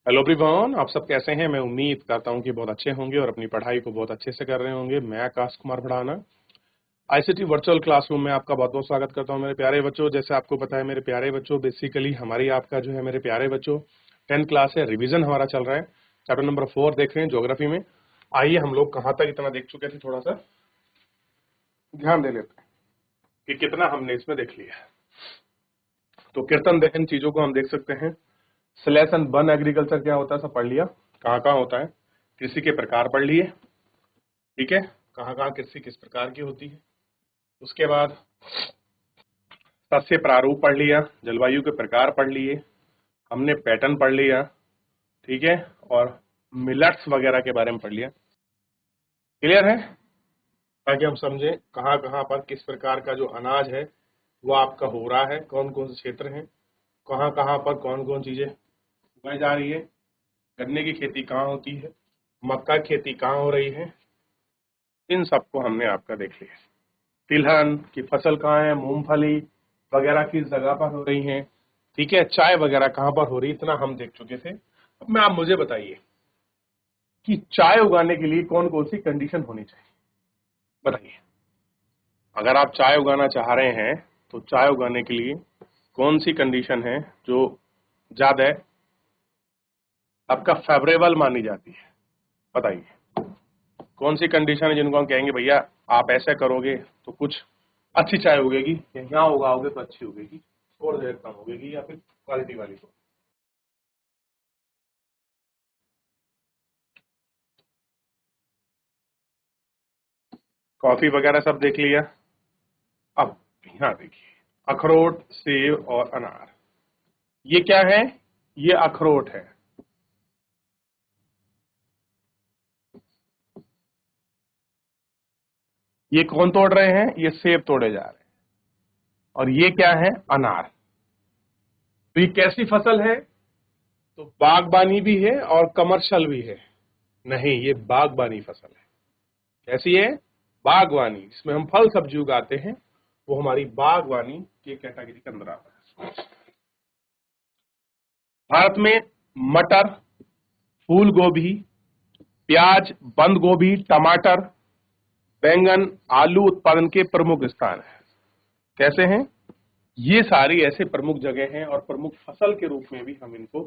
Hello everyone, आप सब कैसे हैं। मैं उम्मीद करता हूं कि बहुत अच्छे होंगे और अपनी पढ़ाई को बहुत अच्छे से कर रहे होंगे। मैं Akash Kumar Bhadana ICT virtual classroom में आपका बहुत बहुत स्वागत करता हूं। मेरे प्यारे बच्चों, जैसे आपको पता है मेरे प्यारे बच्चों, बेसिकली हमारी आपका जो है मेरे प्यारे बच्चों 10th क्लास है, रिवीजन हमारा चल रहा है। चैप्टर नंबर 4 देख रहे हैं ज्योग्राफी में। आइए हम लोग कहाँ तक इतना देख चुके थे, थोड़ा सा ध्यान दे लेते हैं कि कितना हमने इसमें देख लिया है। तो कीर्तन दहन चीजों को हम देख सकते हैं। स्लैश एंड बर्न एग्रीकल्चर क्या होता है सब पढ़ लिया, कहाँ कहाँ होता है। कृषि के प्रकार पढ़ लिए, ठीक है, कहाँ कहाँ कृषि किस प्रकार की होती है। उसके बाद सस्य प्रारूप पढ़ लिया, जलवायु के प्रकार पढ़ लिए, हमने पैटर्न पढ़ लिया, ठीक है, और मिलेट्स वगैरह के बारे में पढ़ लिया। क्लियर है, ताकि हम समझें कहाँ कहाँ पर किस प्रकार का जो अनाज है वो आपका हो रहा है, कौन कौन से क्षेत्र हैं, कहाँ कहाँ पर कौन कौन चीजें उगाई जा रही है, गन्ने की खेती कहाँ होती है, मक्का की खेती कहाँ हो रही है। इन सबको हमने आपका देख लिया। तिलहन की फसल कहाँ है, मूंगफली वगैरह किस जगह पर हो रही है, ठीक है, चाय वगैरह कहाँ पर हो रही है, इतना हम देख चुके थे। अब मैं आप मुझे बताइए कि चाय उगाने के लिए कौन कौन सी कंडीशन होनी चाहिए, बताइए। अगर आप चाय उगाना चाह रहे हैं तो चाय उगाने के लिए कौन सी कंडीशन है जो ज्यादा आपका फेवरेबल मानी जाती है, बताइए। कौन सी कंडीशन है जिनको हम कहेंगे भैया आप ऐसा करोगे तो कुछ अच्छी चाय उगेगी, यहाँ उगाओगे तो अच्छी उगेगी, और देर कम उगेगी या फिर क्वालिटी वाली को। कॉफी वगैरह सब देख लिया। अब यहाँ देखिए, अखरोट, सेब और अनार, ये क्या है, ये अखरोट है। ये कौन तोड़ रहे हैं, ये सेब तोड़े जा रहे हैं। और ये क्या है, अनार। तो ये कैसी फसल है, तो बागबानी भी है और कमर्शियल भी है। नहीं, ये बागबानी फसल है। कैसी है, बागवानी, जिसमें हम फल सब्जी उगाते हैं, वो हमारी बागवानी की कैटेगरी के अंदर आता है। भारत में मटर, फूल गोभी, प्याज, बंद गोभी, टमाटर, बैंगन, आलू उत्पादन के प्रमुख स्थान है। कैसे हैं, ये सारी ऐसे प्रमुख जगह हैं और प्रमुख फसल के रूप में भी हम इनको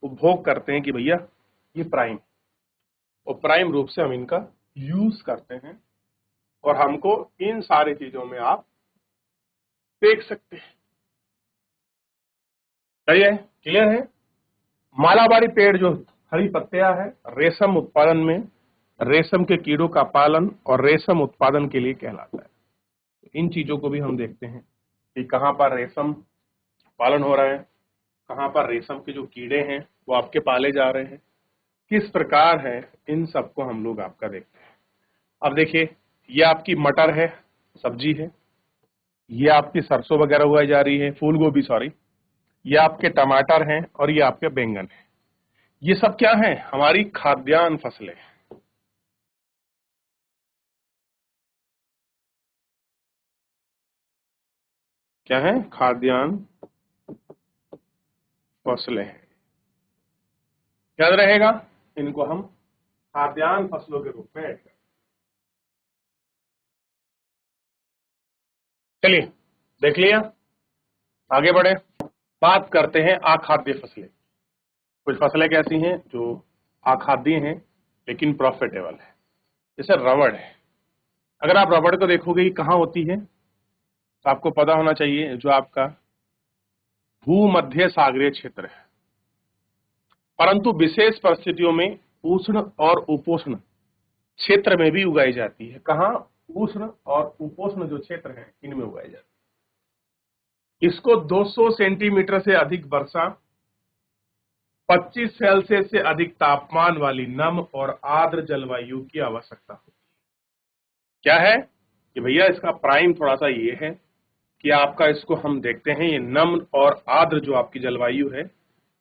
उपभोग करते हैं कि भैया ये प्राइम, और प्राइम रूप से हम इनका यूज करते हैं। और हमको इन सारी चीजों में आप देख सकते हैं। सही है, क्लियर है। मालाबारी पेड़ जो हरी पत्तियां है, रेशम उत्पादन में रेशम के कीड़ों का पालन और रेशम उत्पादन के लिए कहलाता है। तो इन चीजों को भी हम देखते हैं कि कहाँ पर रेशम पालन हो रहा है, कहाँ पर रेशम के जो कीड़े हैं वो आपके पाले जा रहे हैं, किस प्रकार है, इन सबको हम लोग आपका देखते हैं। अब देखिए, ये आपकी मटर है, सब्जी है, ये आपकी सरसों वगैरह उगाई जा रही है, फूल गोभी सॉरी, ये आपके टमाटर हैं और ये आपके बैंगन है। ये सब क्या है, हमारी खाद्यान्न फसलें। क्या है, खाद्यान्न फसलें हैं। याद रहेगा, इनको हम खाद्यान्न फसलों के रूप में ऐड करें। चलिए देख लिया, आगे बढ़े, बात करते हैं अखाद्य फसलें। कुछ फसलें कैसी हैं जो अखाद्य हैं लेकिन प्रॉफिटेबल है, जैसे रबड़ है। अगर आप रबड़ को देखोगे ये कहाँ होती है, तो आपको पता होना चाहिए जो आपका भूमध्य सागरीय क्षेत्र है, परंतु विशेष परिस्थितियों में उष्ण और उपोष्ण क्षेत्र में भी उगाई जाती है। कहाँ, उष्ण और उपोष्ण जो क्षेत्र है इनमें उगाई जाती है। इसको 200 सेंटीमीटर से अधिक वर्षा, 25 सेल्सियस से अधिक तापमान वाली नम और आर्द्र जलवायु की आवश्यकता होती है। क्या है कि भैया इसका प्राइम थोड़ा सा ये है कि आपका इसको हम देखते हैं, ये नम और आर्द्र जो आपकी जलवायु है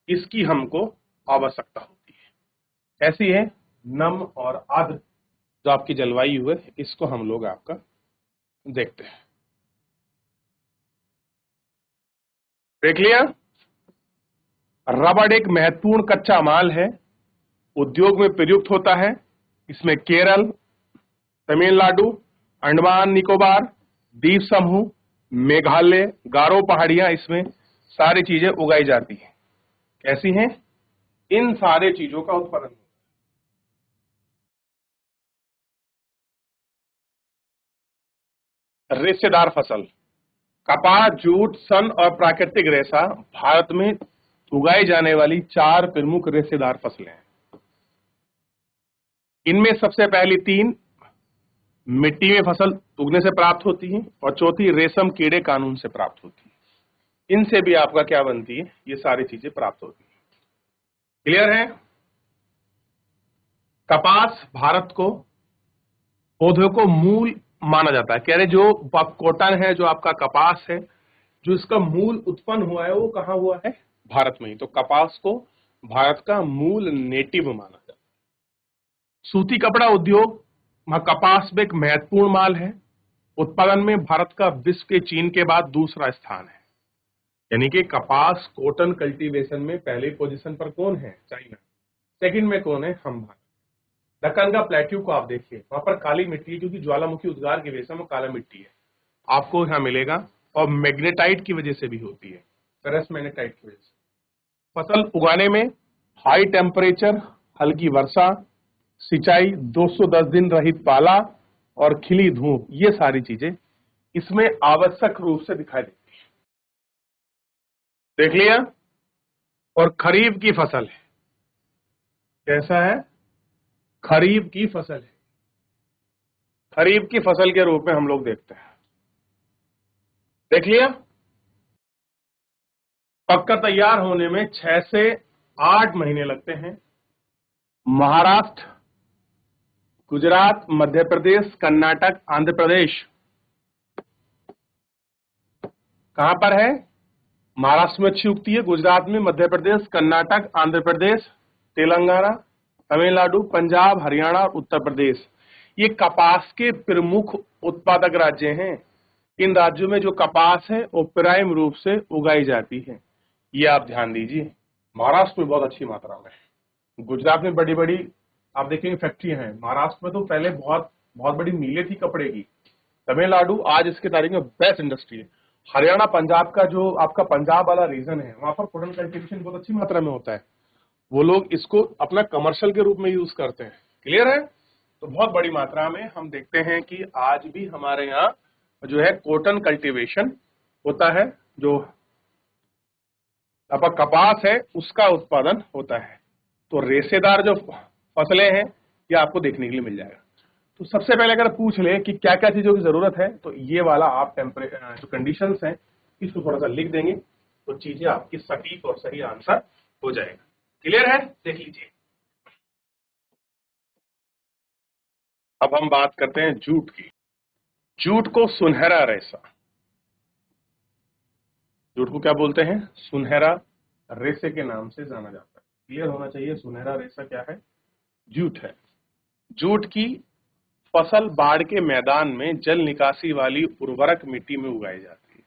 इसकी हमको आवश्यकता होती है। ऐसी है नम और आर्द्र जो आपकी जलवायु है, इसको हम लोग आपका देखते हैं। देख लिया, रबड़ एक महत्वपूर्ण कच्चा माल है, उद्योग में प्रयुक्त होता है। इसमें केरल, तमिलनाडु, अंडमान निकोबार, द्वीप समूह, मेघालय, गारो पहाड़ियां, इसमें सारी चीजें उगाई जाती हैं। कैसी हैं? इन सारे चीजों का उत्पादन। रेशेदार फसल, कपास, जूट, सन और प्राकृतिक रेशा भारत में उगाई जाने वाली 4 प्रमुख रेशेदार फसलें हैं। इनमें सबसे पहली 3 मिट्टी में फसल उगने से प्राप्त होती है और चौथी रेशम कीड़े कानून से प्राप्त होती है। इनसे भी आपका क्या बनती है? ये सारी चीजें प्राप्त होती है। क्लियर है? कपास भारत को पौधों को मूल माना जाता है। कह रहे जो कॉटन है, जो आपका कपास है, जो इसका मूल उत्पन्न हुआ है वो कहाँ हुआ है? भारत में ही। तो कपास को भारत का मूल नेटिव माना जाता है। सूती कपड़ा उद्योग में कपास में एक महत्वपूर्ण माल है। उत्पादन में भारत का विश्व के चीन के बाद दूसरा स्थान है। यानी कि कपास कॉटन कल्टीवेशन में पहले पोजीशन पर कौन है? चाइना। सेकंड में कौन है? हम भारत। दक्कन का प्लेट्यू को आप देखिए, वहां पर काली मिट्टी है क्योंकि ज्वालामुखी उद्गार की वजह से वो काला मिट्टी है, आपको यहाँ मिलेगा। और मैग्नेटाइट की वजह से भी होती है, फेरस मैग्नेटाइट की वजह से। फसल उगाने में हाई टेम्परेचर, हल्की वर्षा, सिंचाई, 210 दिन रहित पाला और खिली धूप, ये सारी चीजें इसमें आवश्यक रूप से दिखाई देती है। देख लिया? और खरीफ की फसल है। कैसा है? खरीफ की फसल है। खरीफ की फसल के रूप में हम लोग देखते हैं। देख लिया? पककर तैयार होने में 6 से 8 महीने लगते हैं। महाराष्ट्र, गुजरात, मध्य प्रदेश, कर्नाटक, आंध्र प्रदेश, कहां पर है? महाराष्ट्र में अच्छी उगती है, गुजरात में, मध्य प्रदेश, कर्नाटक, आंध्र प्रदेश, तेलंगाना, तमिलनाडु, पंजाब, हरियाणा और उत्तर प्रदेश, ये कपास के प्रमुख उत्पादक राज्य हैं। इन राज्यों में जो कपास है वो प्राइम रूप से उगाई जाती है, ये आप ध्यान दीजिए। महाराष्ट्र में बहुत अच्छी मात्रा में, गुजरात में बड़ी बड़ी आप देखेंगे फैक्ट्रियां हैं। महाराष्ट्र में तो पहले बहुत बहुत बड़ी मिलें थी कपड़े की। तमिलनाडु आज इसके तारीख में बेस्ट इंडस्ट्री है। हरियाणा, पंजाब का जो आपका पंजाब वाला रीजन है, वहां पर कॉटन कल्टीवेशन बहुत अच्छी मात्रा में होता है। वो लोग इसको अपना कमर्शियल के रूप में यूज करते हैं। क्लियर है? तो बहुत बड़ी मात्रा में हम देखते हैं कि आज भी हमारे यहाँ जो है कॉटन कल्टीवेशन होता है, जो आपका कपास है उसका उत्पादन होता है। तो रेशेदार जो फसलें हैं ये आपको देखने के लिए मिल जाएगा। तो सबसे पहले अगर पूछ ले कि क्या क्या चीजों की जरूरत है, तो ये वाला आप जो कंडीशंस हैं इसको थोड़ा सा लिख देंगे तो चीजें आपकी सटीक और सही आंसर हो जाएगा। क्लियर है? देख लीजिए। अब हम बात करते हैं जूट की। जूट को सुनहरा रेशा, जूट को क्या बोलते हैं? सुनहरा रेशे के नाम से जाना जाता है। क्लियर होना चाहिए, सुनहरा रेशा क्या है? जूट है। जूट की फसल बाढ़ के मैदान में जल निकासी वाली उर्वरक मिट्टी में उगाई जाती है,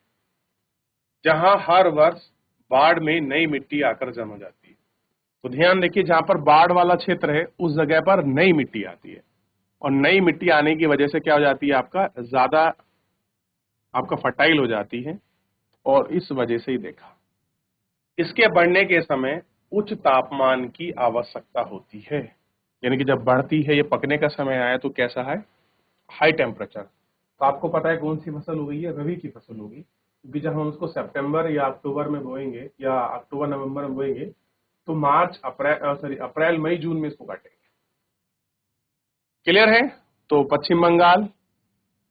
जहां हर वर्ष बाढ़ में नई मिट्टी आकर जमा जाती है। तो ध्यान देखिए, जहां पर बाढ़ वाला क्षेत्र है उस जगह पर नई मिट्टी आती है, और नई मिट्टी आने की वजह से क्या हो जाती है? आपका ज्यादा आपका फर्टाइल हो जाती है, और इस वजह से ही देखा इसके बढ़ने के समय उच्च तापमान की आवश्यकता होती है। यानी कि जब बढ़ती है, ये पकने का समय आया तो कैसा है? High temperature. तो आपको पता है कौन सी फसल होगी? ये रबी की फसल होगी, क्योंकि जब हम उसको सितंबर या अक्टूबर में बोएंगे या अक्टूबर नवंबर में बोएंगे तो मार्च अप्रैल मई जून में इसको काटेंगे। क्लियर है? तो पश्चिम बंगाल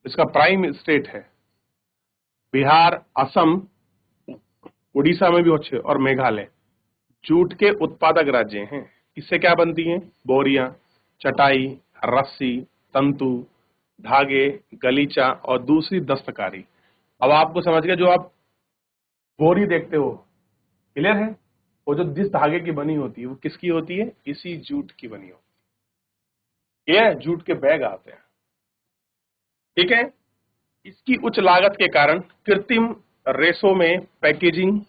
इसका प्राइम स्टेट है, बिहार, असम, उड़ीसा में भी अच्छे, और मेघालय जूट के उत्पादक राज्य हैं। इससे क्या बनती हैं? बोरियां, चटाई, रस्सी, तंतु, धागे, गलीचा और दूसरी दस्तकारी। अब आपको समझ गया, जो आप बोरी देखते हो, क्लियर है? वो जो जिस धागे की बनी होती है वो किसकी होती है? इसी जूट की बनी होती है। ये जूट के बैग आते हैं। ठीक है? इसकी उच्च लागत के कारण कृत्रिम रेशों में पैकेजिंग,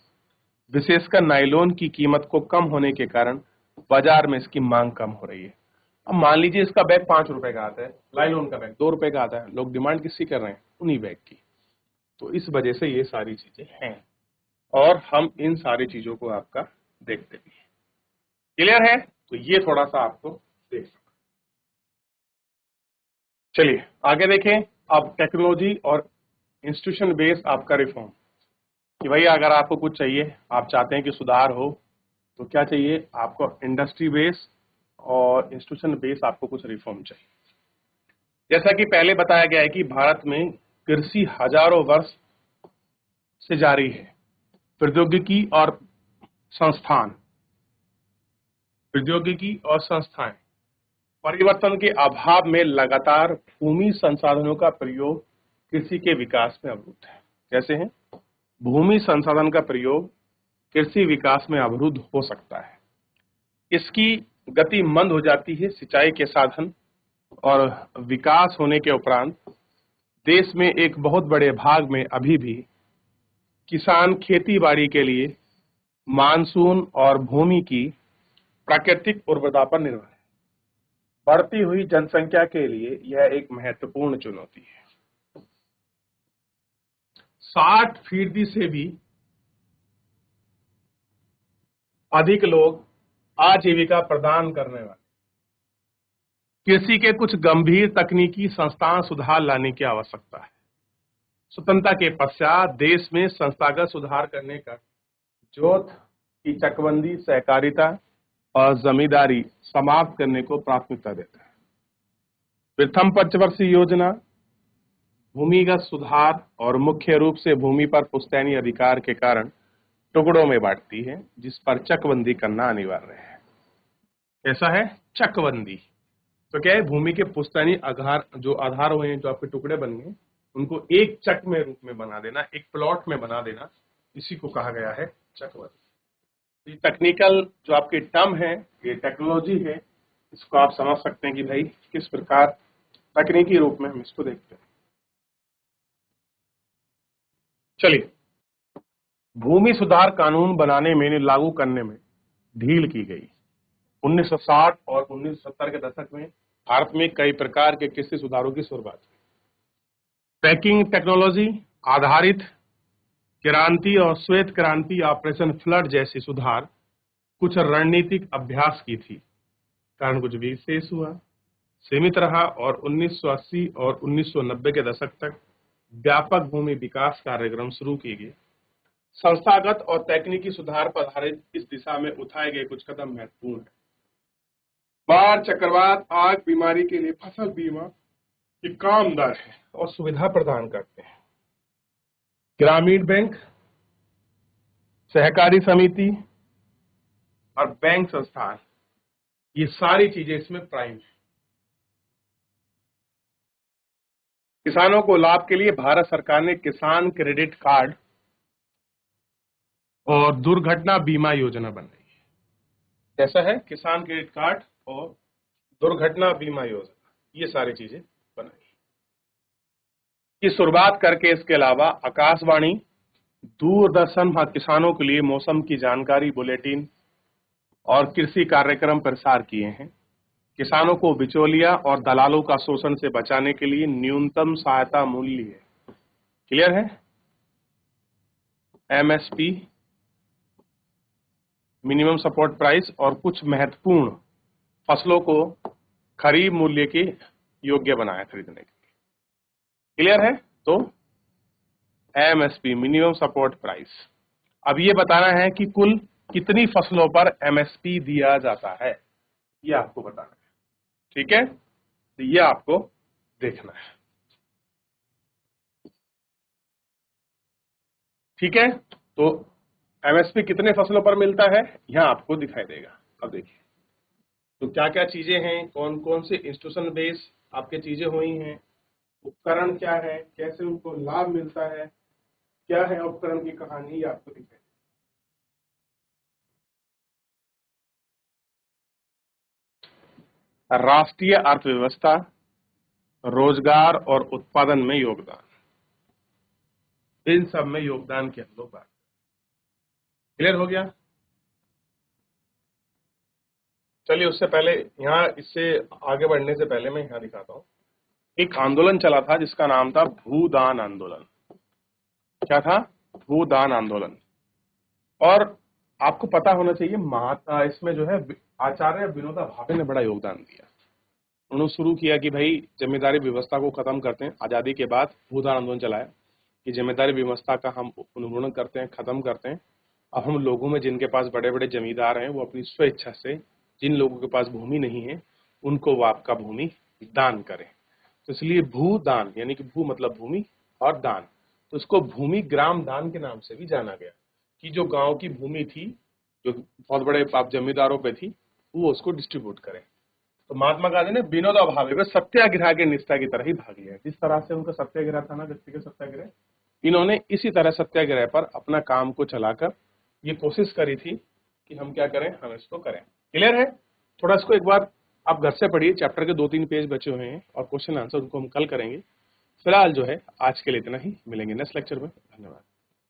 विशेषकर नायलॉन की कीमत को कम होने के कारण बाजार में इसकी मांग कम हो रही है। अब मान लीजिए इसका बैग 5 रुपए का आता है, नायलॉन का बैग 2 रुपए का आता है, लोग डिमांड किसकी कर रहे हैं? उन्हीं बैग की। तो इस वजह से ये सारी चीजें हैं और हम इन सारी चीजों को आपका देखते भी हैं। क्लियर है? तो ये थोड़ा सा आपको देख सकते। चलिए आगे देखें। अब टेक्नोलॉजी और इंस्टीट्यूशन बेस आपका रिफॉर्म, कि भाई अगर आपको कुछ चाहिए, आप चाहते हैं कि सुधार हो, तो क्या चाहिए आपको? इंडस्ट्री बेस और इंस्टीट्यूशन बेस आपको कुछ रिफॉर्म चाहिए। जैसा कि पहले बताया गया है कि भारत में कृषि हजारों वर्ष से जारी है। प्रौद्योगिकी और संस्थान प्रौद्योगिकी और संस्थाएं परिवर्तन के अभाव में लगातार भूमि संसाधनों का प्रयोग कृषि के विकास में अवरुद्ध है। कैसे हैं? भूमि संसाधन का प्रयोग कृषि विकास में अवरुद्ध हो सकता है। इसकी गति मंद हो जाती है। सिंचाई के साधन और विकास होने के उपरांत देश में एक बहुत बड़े भाग में अभी भी किसान खेती बाड़ी के लिए मानसून और भूमि की प्राकृतिक उर्वरता पर निर्भर है। बढ़ती हुई जनसंख्या के लिए यह एक महत्वपूर्ण चुनौती है। 60% से भी अधिक लोग आजीविका प्रदान करने वाले कृषि के कुछ गंभीर तकनीकी संस्थान सुधार लाने की आवश्यकता है। स्वतंत्रता के पश्चात देश में संस्थागत सुधार करने का जोत की चकबंदी, सहकारिता और जमींदारी समाप्त करने को प्राथमिकता देता है। प्रथम पंचवर्षीय योजना भूमिगत सुधार और मुख्य रूप से भूमि पर पुश्तैनी अधिकार के कारण टुकड़ों में बांटती है, जिस पर चकबंदी करना अनिवार्य है। कैसा है? चकबंदी। तो क्या है? भूमि के पुश्तैनी आधार हुए हैं, जो आपके टुकड़े बन गए, उनको एक चक में रूप में बना देना, एक प्लॉट में बना देना, इसी को कहा गया है चकबंदी। ये टेक्निकल जो आपके टर्म है, ये टेक्नोलॉजी है, इसको आप समझ सकते हैं कि भाई किस प्रकार तकनीकी रूप में हम इसको देखते हैं। चलिए, भूमि सुधार कानून बनाने में, लागू करने में ढील की गई। 1960 और 1970 के दशक में भारत में कई प्रकार के कृषि सुधारों की शुरुआत हुई। पैकिंग टेक्नोलॉजी आधारित क्रांति और श्वेत क्रांति, ऑपरेशन फ्लड जैसी सुधार कुछ रणनीतिक अभ्यास की थी, कारण कुछ विशेष हुआ, सीमित रहा और 1980 और 1990 के दशक तक व्यापक भूमि विकास कार्यक्रम शुरू किए गए। संस्थागत और तकनीकी सुधार पर आधारित इस दिशा में उठाए गए कुछ कदम महत्वपूर्ण हैं। बाढ़, चक्रवात, आग, बीमारी के लिए फसल बीमा के काम दर है और सुविधा प्रदान करते हैं। ग्रामीण बैंक, सहकारी समिति और बैंक संस्थान, ये सारी चीजें इसमें प्राइम है। किसानों को लाभ के लिए भारत सरकार ने किसान क्रेडिट कार्ड और दुर्घटना बीमा योजना बनाई है। कैसा है? किसान क्रेडिट कार्ड और दुर्घटना बीमा योजना, ये सारी चीजें बनाई की शुरुआत करके इसके अलावा आकाशवाणी, दूरदर्शन किसानों के लिए मौसम की जानकारी बुलेटिन और कृषि कार्यक्रम प्रसार किए हैं। किसानों को बिचौलिया और दलालों का शोषण से बचाने के लिए न्यूनतम सहायता मूल्य है। क्लियर है? एमएसपी, मिनिमम सपोर्ट प्राइस, और कुछ महत्वपूर्ण फसलों को खरीद मूल्य के योग्य बनाया खरीदने के लिए। क्लियर है? तो एमएसपी, मिनिमम सपोर्ट प्राइस, अब ये बताना है कि कुल कितनी फसलों पर एमएसपी दिया जाता है, ये आपको बताना है। ठीक है? तो ये आपको देखना है। ठीक है? तो एमएसपी कितने फसलों पर मिलता है, यहां आपको दिखाई देगा। अब देखिए तो क्या क्या चीजें हैं, कौन कौन से इंस्टीट्यूशन बेस आपके चीजें हुई हैं, उपकरण क्या है, कैसे उनको लाभ मिलता है, क्या है उपकरण की कहानी, आपको दिखाई। राष्ट्रीय अर्थव्यवस्था, रोजगार और उत्पादन में योगदान, इन सब में योगदान की हम लोग बात। क्लियर हो गया? चलिए उससे पहले यहाँ इससे आगे बढ़ने से पहले मैं यहाँ दिखाता हूँ। एक आंदोलन चला था जिसका नाम था भूदान आंदोलन। क्या था? भूदान आंदोलन। और आपको पता होना चाहिए महात्मा इसमें जो है आचार्य विनोबा भावे ने बड़ा योगदान दिया। उन्होंने शुरू किया कि भाई जमींदारी व्यवस्था को खत्म करते हैं। आजादी के बाद भूदान आंदोलन चलाया कि जमींदारी व्यवस्था का हम उन्मूलन करते हैं, खत्म करते हैं। अब हम लोगों में जिनके पास बड़े बड़े जमींदार हैं वो अपनी स्वेच्छा से, जिन लोगों के पास भूमि नहीं है उनको वो आपका भूमि दान करें। तो इसलिए भूदान यानी कि भू मतलब भूमि और दान, तो इसको भूमि ग्राम दान के नाम से भी जाना गया कि जो गांव की भूमि थी जो बहुत बड़े आप जमींदारों पे थी वो उसको डिस्ट्रीब्यूट करें। तो महात्मा गांधी ने विनोबा भावे में सत्याग्रह के निष्ठा की तरह ही भाग लिया। जिस तरह से उनका सत्याग्रह था ना, व्यक्तिगत सत्याग्रह, इन्होंने इसी तरह सत्याग्रह पर अपना काम को चलाकर ये कोशिश करी थी कि हम क्या करें, हम इसको करें। क्लियर है? थोड़ा इसको एक बार आप घर से पढ़िए। चैप्टर के 2-3 पेज बचे हुए हैं और क्वेश्चन आंसर उनको हम कल करेंगे। फिलहाल जो है आज के लिए इतना ही। मिलेंगे नेक्स्ट लेक्चर में। धन्यवाद।